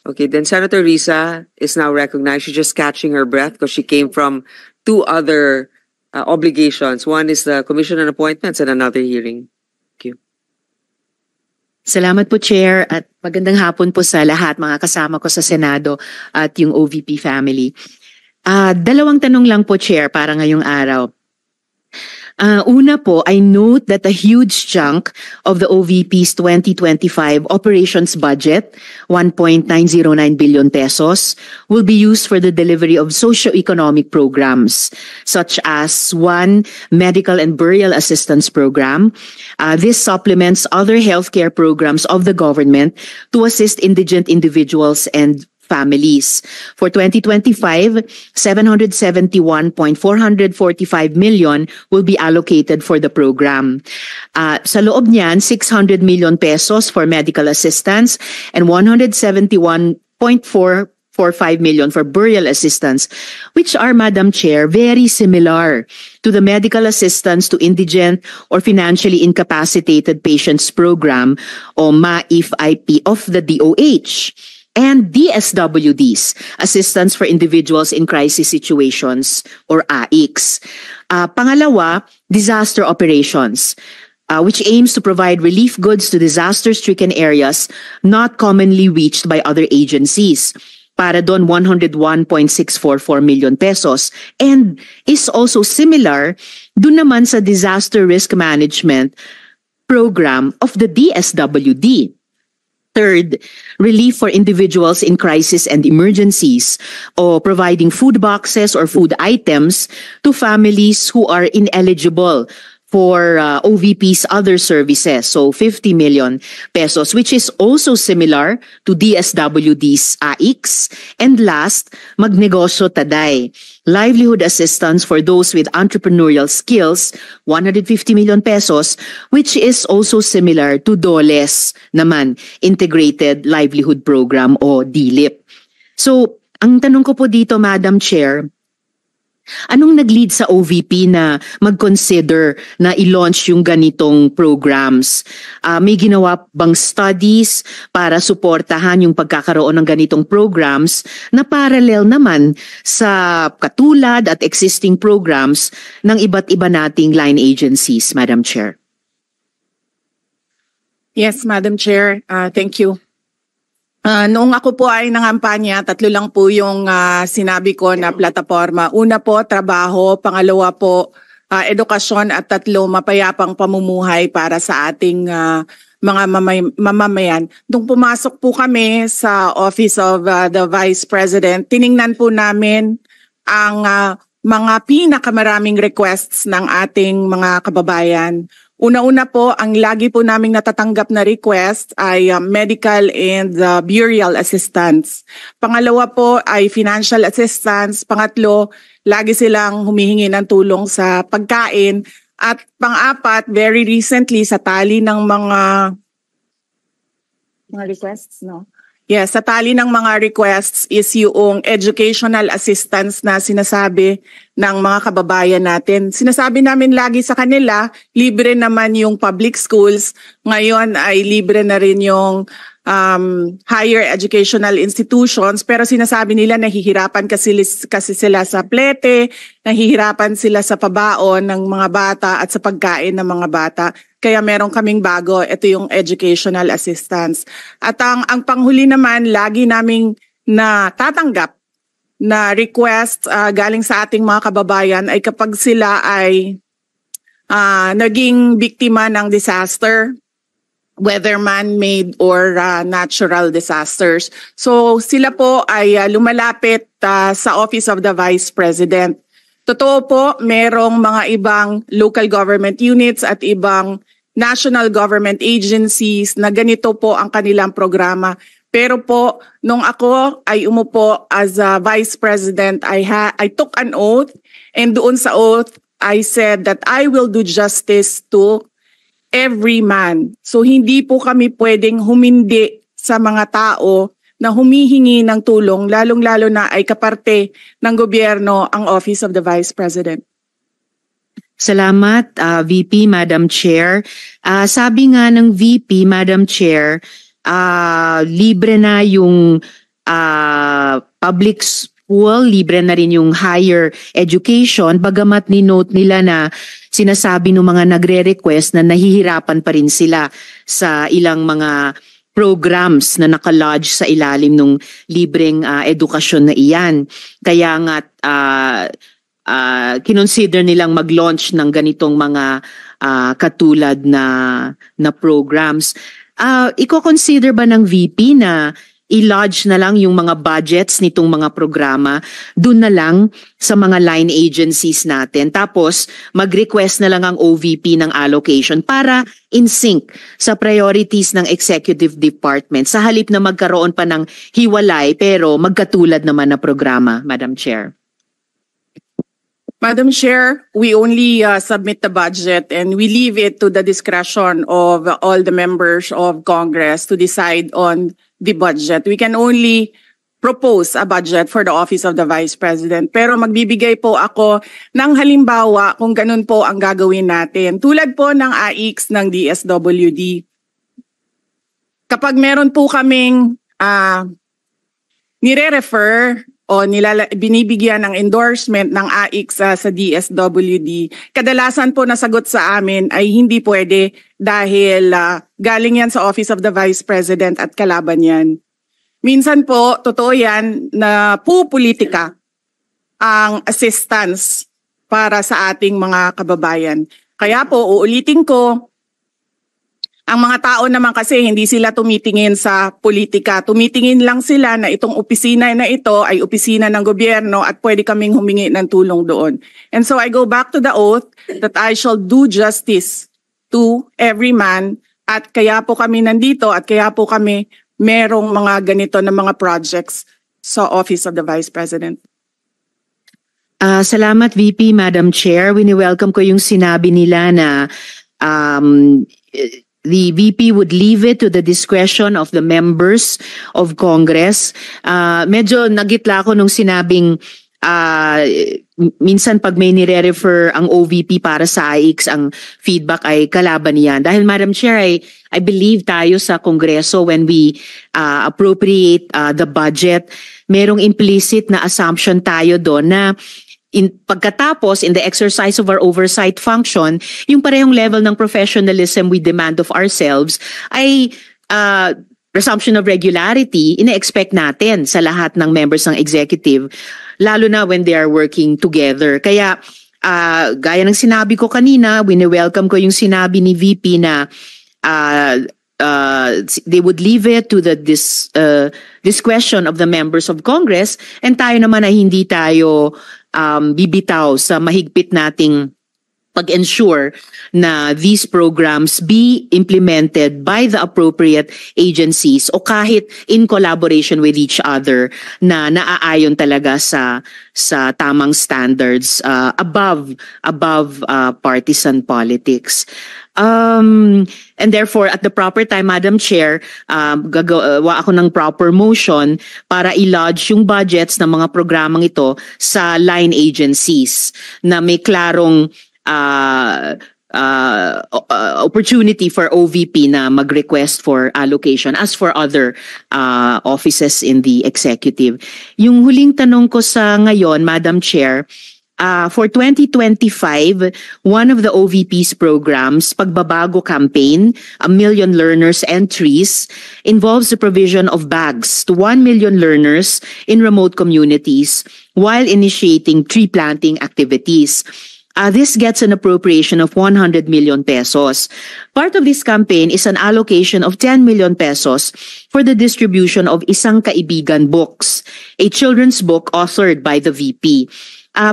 Okay, then Senator Risa is now recognized. She's just catching her breath because she came from two other obligations. One is the Commission on Appointments and another hearing. Thank you. Salamat po, Chair, at magandang hapon po sa lahat, mga kasama ko sa Senado at yung OVP family. Dalawang tanong lang po, Chair, para ngayong araw. Una po, I note that a huge chunk of the OVP's 2025 operations budget, 1.909 billion pesos, will be used for the delivery of socio-economic programs, such as one medical and burial assistance program. This supplements other healthcare programs of the government to assist indigent individuals and families. For 2025, 771.445 million will be allocated for the program. Sa loob niyan, 600 million pesos for medical assistance and 171.445 million for burial assistance, which are, Madam Chair, very similar to the medical assistance to indigent or financially incapacitated patients program o MAIF-IP of the DOH. And DSWDs, Assistance for Individuals in Crisis Situations, or AICS. Pangalawa, disaster operations, which aims to provide relief goods to disaster-stricken areas not commonly reached by other agencies. Para doon 101.644 million pesos, and is also similar doon naman sa disaster risk management program of the DSWD. Third, relief for individuals in crisis and emergencies, or providing food boxes or food items to families who are ineligible for OVP's other services, so 50 million pesos, which is also similar to DSWD's AICS. And last, Magnegosyo Taday, livelihood assistance for those with entrepreneurial skills, 150 million pesos, which is also similar to DOLE's naman, Integrated Livelihood Program o DLIP. So, ang tanong ko po dito, Madam Chair, anong nag-lead sa OVP na mag-consider na i-launch yung ganitong programs? May ginawa bang studies para suportahan yung pagkakaroon ng ganitong programs na parallel naman sa katulad at existing programs ng iba't iba nating line agencies, Madam Chair? Yes, Madam Chair. Thank you. Noong ako po ay nangampanya, 3 lang po yung sinabi ko na plataforma. Una po, trabaho. Pangalawa po, edukasyon. At 3, mapayapang pamumuhay para sa ating mga mamamayan. Nung pumasok po kami sa Office of the Vice President, tiningnan po namin ang mga pinakamaraming requests ng ating mga kababayan. Una-una po, ang lagi po naming natatanggap na request ay medical and burial assistance. Pangalawa po ay financial assistance. Pangatlo, lagi silang humihingi ng tulong sa pagkain. At pang-apat, very recently sa tali ng mga requests, no? Yes, sa tali ng mga requests is yung educational assistance na sinasabi ng mga kababayan natin. Sinasabi namin lagi sa kanila, libre naman yung public schools. Ngayon ay libre na rin yung higher educational institutions. Pero sinasabi nila nahihirapan kasi sila sa plete, nahihirapan sila sa pabaon ng mga bata at sa pagkain ng mga bata. Kaya meron kaming bago, ito yung educational assistance. At ang panghuli naman, lagi naming natatanggap na request galing sa ating mga kababayan ay kapag sila ay naging biktima ng disaster, whether man-made or natural disasters. So sila po ay lumalapit sa Office of the Vice President. Totoo po, merong mga ibang local government units at ibang national government agencies na ganito po ang kanilang programa. Pero po, nung ako ay umupo as a Vice President, I took an oath, and doon sa oath, I said that I will do justice to every man. So hindi po kami pwedeng humindi sa mga tao na humihingi ng tulong, lalong-lalo na ay kaparte ng gobyerno ang Office of the Vice President. Salamat, VP, Madam Chair. Sabi nga ng VP, Madam Chair, libre na yung public school, libre na rin yung higher education, bagamat ni-note nila na sinasabi ng mga nagre-request na nahihirapan pa rin sila sa ilang mga programs na nakalodge sa ilalim ng libreng edukasyon na iyan. Kaya nga kinonsider nilang mag-launch ng ganitong mga katulad na programs. Iko-consider ba ng VP na i-lodge na lang yung mga budgets nitong mga programa dun na lang sa mga line agencies natin, tapos mag-request na lang ang OVP ng allocation para in sync sa priorities ng executive department sa halip na magkaroon pa ng hiwalay pero magkatulad naman na programa, Madam Chair? Madam Chair, we only submit the budget and we leave it to the discretion of all the members of Congress to decide on the budget. We can only propose a budget for the Office of the Vice President. Pero magbibigay po ako ng halimbawa kung ganun po ang gagawin natin. Tulad po ng AIX ng DSWD. Kapag meron po kaming nire-refer o binibigyan ng endorsement ng AIX sa DSWD, kadalasan po nasagot sa amin ay hindi pwede dahil galing yan sa Office of the Vice President at kalaban yan. Minsan po, totoo yan na pupolitika ang assistance para sa ating mga kababayan. Kaya po, uulitin ko, ang mga tao naman kasi hindi sila tumitingin sa politika. Tumitingin lang sila na itong opisina na ito ay opisina ng gobyerno at pwede kaming humingi ng tulong doon. And so I go back to the oath that I shall do justice to every man, at kaya po kami nandito at kaya po kami merong mga ganito na mga projects sa Office of the Vice President. Salamat VP, Madam Chair. Wini-welcome ko yung sinabi nila na the VP would leave it to the discretion of the members of Congress. Medyo nagitla ako nung sinabing minsan pag may nire-refer ang OVP para sa AIX, ang feedback ay kalaban niyan. Dahil Madam Chair, I believe tayo sa Kongreso when we appropriate the budget, merong implicit na assumption tayo doon na pagkatapos, in the exercise of our oversight function, yung parehong level ng professionalism we demand of ourselves ay presumption of regularity, ina-expect natin sa lahat ng members ng executive, lalo na when they are working together. Kaya, gaya ng sinabi ko kanina, wini-welcome ko yung sinabi ni VP na they would leave it to the discretion of the members of Congress, and tayo naman ay hindi tayo bibitaw sa mahigpit nating pag-ensure na these programs be implemented by the appropriate agencies o kahit in collaboration with each other na naaayon talaga sa tamang standards above partisan politics. And therefore, at the proper time, Madam Chair, gagawa ako ng proper motion para i-lodge yung budgets ng mga programang ito sa line agencies na may klarong opportunity for OVP na mag-request for allocation as for other offices in the executive. Yung huling tanong ko sa ngayon, Madam Chair, for 2025, one of the OVP's programs, Pagbabago Campaign, 1 Million Learners Entries, involves the provision of bags to 1 million learners in remote communities while initiating tree planting activities. This gets an appropriation of 100 million pesos. Part of this campaign is an allocation of 10 million pesos for the distribution of Isang Kaibigan books, a children's book authored by the VP.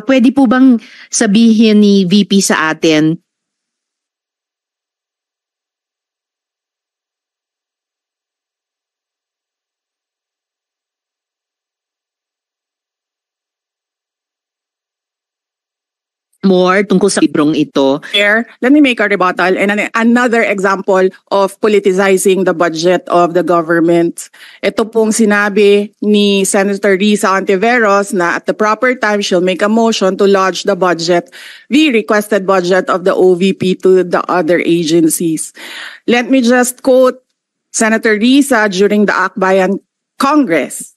Pwede po bang sabihin ni VP sa atin more tungkol sa librong ito? Chair, let me make a rebuttal and another example of politicizing the budget of the government. Ito pong sinabi ni Senator Risa Ontiveros na at the proper time she'll make a motion to lodge the budget, the requested budget of the OVP to the other agencies. Let me just quote Senator Risa during the Akbayan Congress.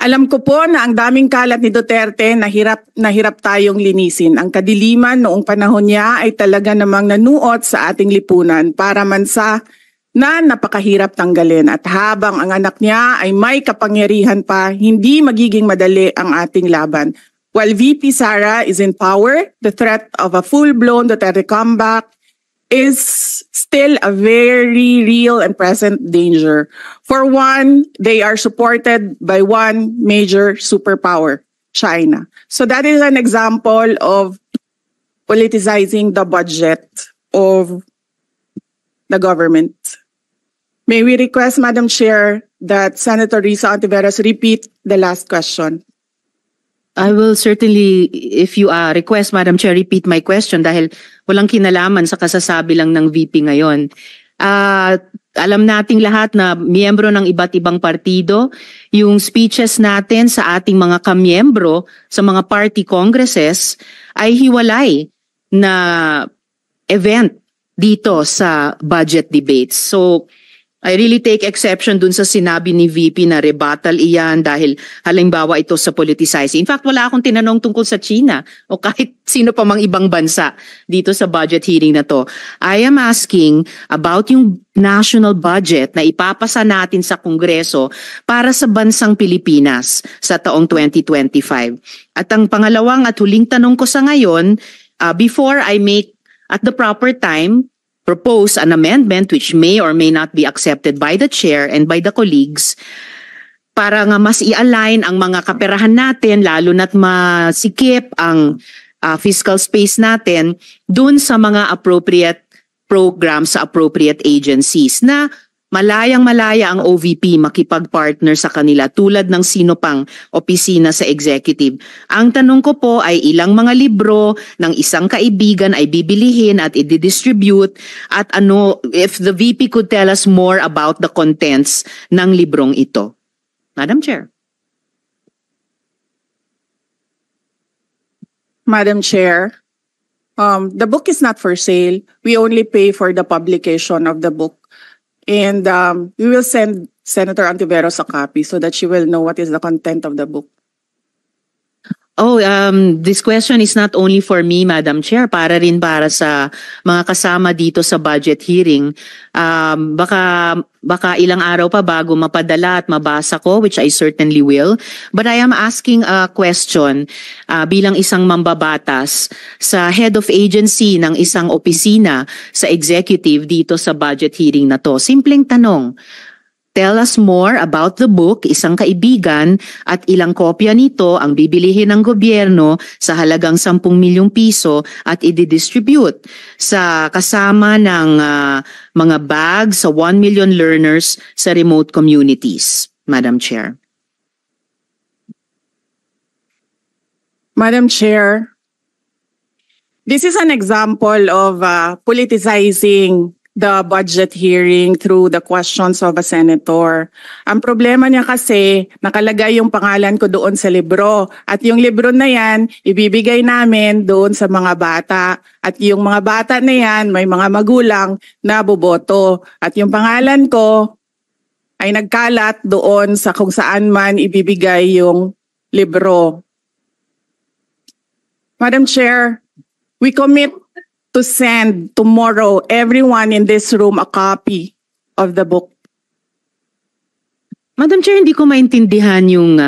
Alam ko po na ang daming kalat ni Duterte na hirap tayong linisin. Ang kadiliman noong panahon niya ay talaga namang nanuot sa ating lipunan para mansa na napakahirap tanggalin. At habang ang anak niya ay may kapangyarihan pa, hindi magiging madali ang ating laban. While VP Sara is in power, the threat of a full-blown Duterte comeback is still a very real and present danger. For one, they are supported by one major superpower, China. So that is an example of politicizing the budget of the government. May we request, Madam Chair, that Senator Risa Ontiveros repeat the last question. I will certainly, if you request, Madam Chair, repeat my question dahil walang kinalaman sa kasasabi lang ng VP ngayon. Alam nating lahat na miyembro ng iba't ibang partido, yung speeches natin sa ating mga kamiyembro sa mga party congresses ay hiwalay na event dito sa budget debates. So, I really take exception dun sa sinabi ni VP na rebuttal iyan dahil halimbawa ito sa politicizing. In fact, wala akong tinanong tungkol sa China o kahit sino pa mang ibang bansa dito sa budget hearing na to. I am asking about yung national budget na ipapasa natin sa Kongreso para sa bansang Pilipinas sa taong 2025. At ang pangalawang at huling tanong ko sa ngayon, before I make at the proper time propose an amendment which may or may not be accepted by the chair and by the colleagues para nga mas i-align ang mga kaperahan natin lalo na't masikip ang fiscal space natin dun sa mga appropriate programs sa appropriate agencies na malayang-malaya ang OVP makipag-partner sa kanila tulad ng sino pang opisina sa executive. Ang tanong ko po ay ilang mga libro ng isang kaibigan ay bibilihin at i-distribute at ano, if the VP could tell us more about the contents ng librong ito. Madam Chair. Madam Chair, the book is not for sale. We only pay for the publication of the book. And we will send Senator Ontiveros a copy so that she will know what is the content of the book. This question is not only for me, Madam Chair, para rin para sa mga kasama dito sa budget hearing. Baka ilang araw pa bago mapadala at mabasa ko, which I certainly will. But I am asking a question bilang isang mambabatas sa head of agency ng isang opisina sa executive dito sa budget hearing na to. Simpleng tanong. Tell us more about the book, isang kaibigan, at ilang kopya nito ang bibilihin ng gobyerno sa halagang 10 milyong piso at i-distribute sa kasama ng mga bags sa 1 million learners sa remote communities. Madam Chair. Madam Chair, this is an example of politicizing the budget hearing through the questions of a senator. Ang problema niya kasi, nakalagay yung pangalan ko doon sa libro. At yung libro na yan, ibibigay namin doon sa mga bata. At yung mga bata na yan, may mga magulang na boboto. At yung pangalan ko ay nagkalat doon sa kung saan man ibibigay yung libro. Madam Chair, we commit to send tomorrow everyone in this room a copy of the book. Madam Chair, hindi ko maintindihan yung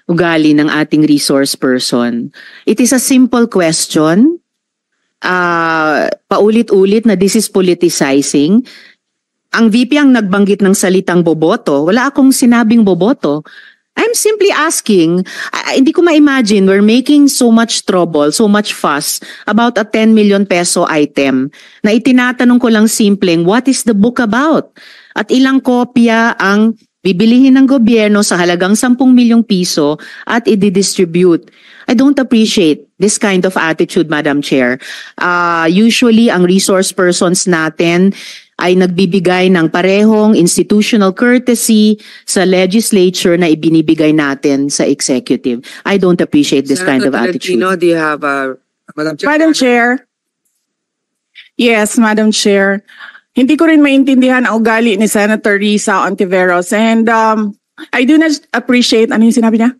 ugali ng ating resource person. It is a simple question. Paulit-ulit na this is politicizing. Ang VP ang nagbanggit ng salitang boboto. Wala akong sinabing boboto. I'm simply asking, hindi ko ma-imagine we're making so much trouble, so much fuss about a 10 million peso item na itinatanong ko lang simpleng, what is the book about? At ilang kopya ang bibilihin ng gobyerno sa halagang 10 milyong piso at i-distribute. I don't appreciate this kind of attitude, Madam Chair. Usually, ang resource persons natin ay nagbibigay ng parehong institutional courtesy sa legislature na ibinibigay natin sa executive. I don't appreciate this kind of attitude. Senator Tolentino, do you have Madam Chair? Madam Chair. Yes, Madam Chair. Hindi ko rin maintindihan ang ugali ni Senator Risa Ontiveros. And I do not appreciate, ano yung sinabi niya?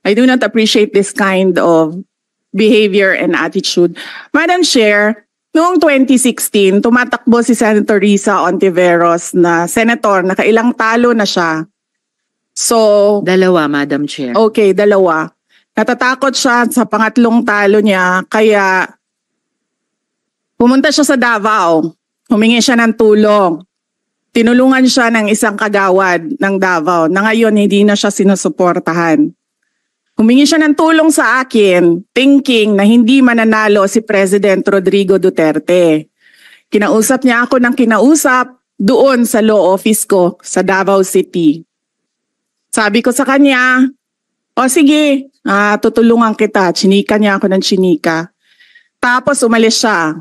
I do not appreciate this kind of behavior and attitude. Madam Chair, noong 2016, tumatakbo si Senator Risa Ontiveros na senator, nakailang talo na siya. So, Dalawa, Madam Chair. okay, dalawa. Natatakot siya sa pangatlong talo niya, kaya pumunta siya sa Davao. Humingi siya ng tulong. Tinulungan siya ng isang kagawad ng Davao na ngayon hindi na siya sinusuportahan. Humingi siya ng tulong sa akin, thinking na hindi mananalo si President Rodrigo Duterte. Kinausap niya ako ng kinausap doon sa law office ko sa Davao City. Sabi ko sa kanya, o sige, tutulungan kita. Chinika niya ako ng chinika. Tapos umalis siya.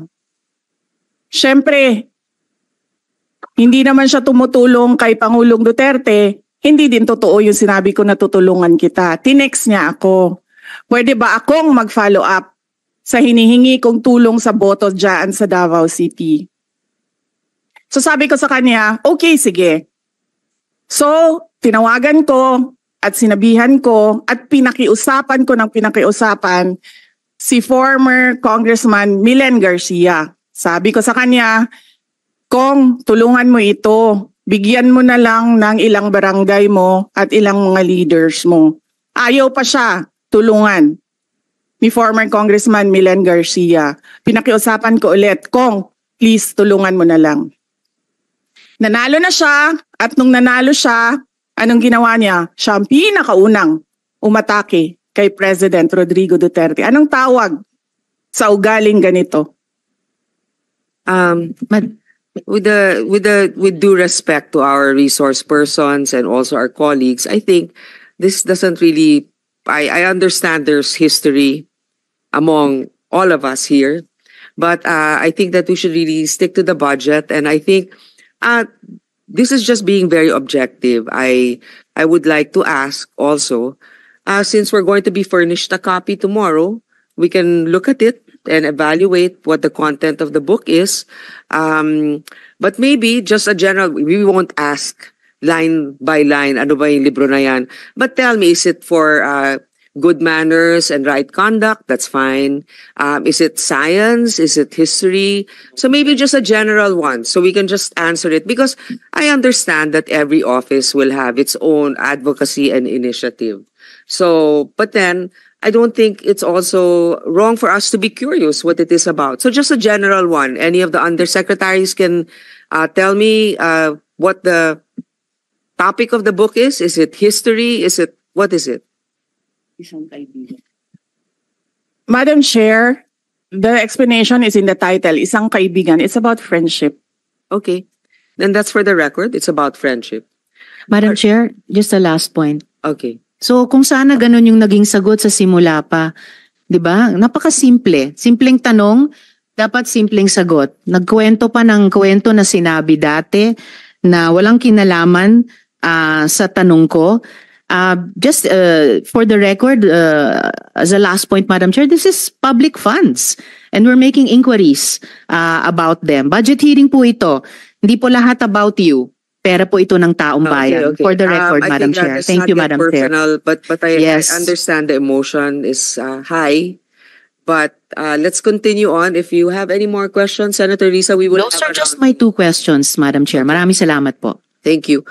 Siyempre, hindi naman siya tumutulong kay Pangulong Duterte. Hindi din totoo yung sinabi ko na tutulungan kita. Tinext niya ako. Pwede ba akong mag-follow up sa hinihingi kong tulong sa boto dyan sa Davao City? So sabi ko sa kanya, okay, sige. So, tinawagan ko at sinabihan ko at pinakiusapan ko ng pinakiusapan si former Congressman Milen Garcia. Sabi ko sa kanya, Kong, tulungan mo ito. Bigyan mo na lang ng ilang barangay mo at ilang mga leaders mo. Ayaw pa siya tulungan ni former Congressman Milen Garcia. Pinakiusapan ko ulit, Kong, please tulungan mo na lang. Nanalo na siya at nung nanalo siya, anong ginawa niya? Siya ang pinakaunang umatake kay President Rodrigo Duterte. Anong tawag sa ugaling ganito? With due respect to our resource persons and also our colleagues, I think this doesn't really. I understand there's history among all of us here, but I think that we should really stick to the budget. And I think this is just being very objective. I would like to ask also, since we're going to be furnished a copy tomorrow, we can look at it and evaluate what the content of the book is. But maybe just a general, we won't ask line by line, ano ba yung libro na yan? But tell me, is it for good manners and right conduct? That's fine. Is it science? Is it history? So maybe just a general one, so we can just answer it. Because I understand that every office will have its own advocacy and initiative. So, but then, I don't think it's also wrong for us to be curious what it is about. So just a general one. Any of the undersecretaries can tell me what the topic of the book is. Is it history? What is it? Madam Chair, the explanation is in the title, Isang Kaibigan. It's about friendship. Okay. Then that's for the record. It's about friendship. Madam Chair, just a last point. Okay. So kung sana ganun yung naging sagot sa simula pa, 'di ba? Napakasimple. Simpleng tanong, dapat simpleng sagot. Nagkwento pa ng kwento na sinabi dati na walang kinalaman sa tanong ko. Just for the record, as a last point, Madam Chair, this is public funds and we're making inquiries about them. Budget hearing po ito. Hindi po lahat about you. Pera po ito ng taong bayan. Okay. For the record, I Madam think Chair. that's Thank not you, yet Madam Chair. personal, but Yes. I understand the emotion is high. But let's continue on. If you have any more questions, Senator Risa, we will Those have are just my 2 questions, Madam Chair. Maraming salamat po. Thank you.